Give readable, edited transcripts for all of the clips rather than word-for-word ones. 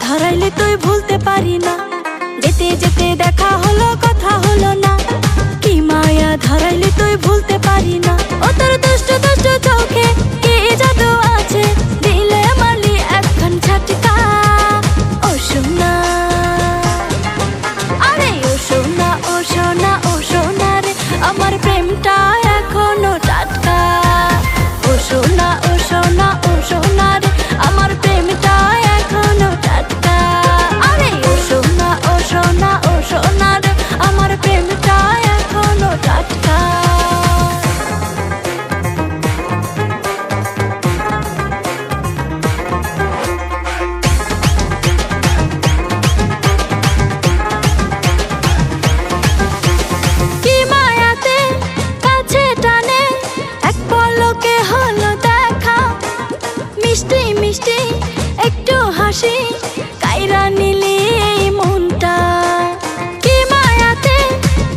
ধরাইলে তুই ভুলতে পারি না, যেতে যেতে দেখা হলো কথা হলো না। কি মায়া ধরাইলে তুই ভুলতে পারি না, ও তোর দুষ্ট দুষ্ট চোখে কি জাদু আছে, দিলে মারলি একখান ঝাটকা। ও সোনা, আরে ও সোনা, ও সোনা, ও সোনা রে, আমার প্রেমটা এখনো টাটকা। ও সোনা, ও সোনা, ও সোনা রে, আমার প্রেমটা এখনো টাটকা। আরে ও সোনা, ও সোনা, ও সোনা রে, আমার প্রেমটা এখনো টাটকা। কি মায়াতে কাছে টানে, এক পলকে হলো দেখা, মিষ্টি মিষ্টি একটু হাসি কাইরা নিলি এই মনটা। কি মায়াতে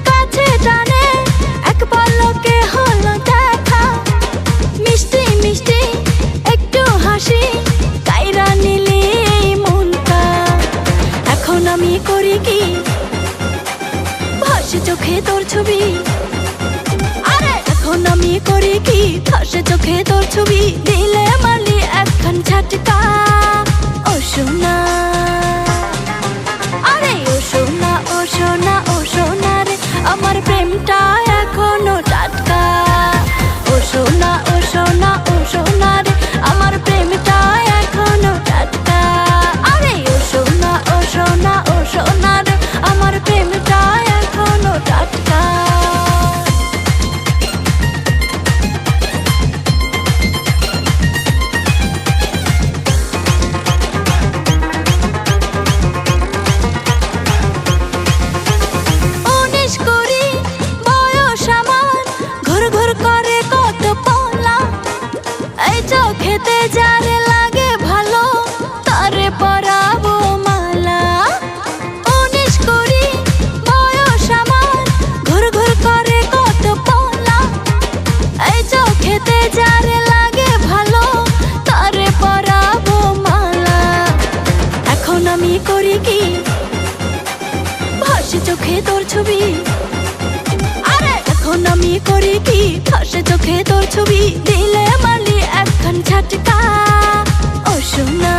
কাছে টানে, এক পলকে হলো দেখা, মিষ্টি মিষ্টি একটু হাসি কাইরা নিলি এই মনটা। এখন আমি করি কি, ভাসে চোখে তোর ছবি। আরে এখন আমি করি কি, ভাসে চোখে তোর ছবি, দিলে মারলি একখান ঝাটকা। ও সোনা, আরে ও সোনা, ও সোনা, ও সোনা রে, আমার প্রেমটা এখনো টাটকা। ও সোনা, ও সোনা, ও সোনা রে, আমার প্রেমটা এখনো টাটকা। আরে ও সোনা, ও সোনা, ও সোনা রে, আমার প্রেমটা এখনো টাটকা। উনিশ কুড়ি বয়স আমার, ঘুর ঘুর করে কত পলা, এই চোখেতে যারে লাগে ভালো, তারে পরাবো মালা। উনিশ কুড়ি বয়স আমার, ঘুর ঘুর করে কত পলা, এই চোখেতে যারে লাগে ভালো, তারে পরাবো মালা। এখন আমি করি কি, ভাসে চোখে তোর ছবি। আরে এখন আমি করি কি, ভাসে চোখে তোর ছবি, দিলে মারলি একখান ঝাটকা। ও সোনা।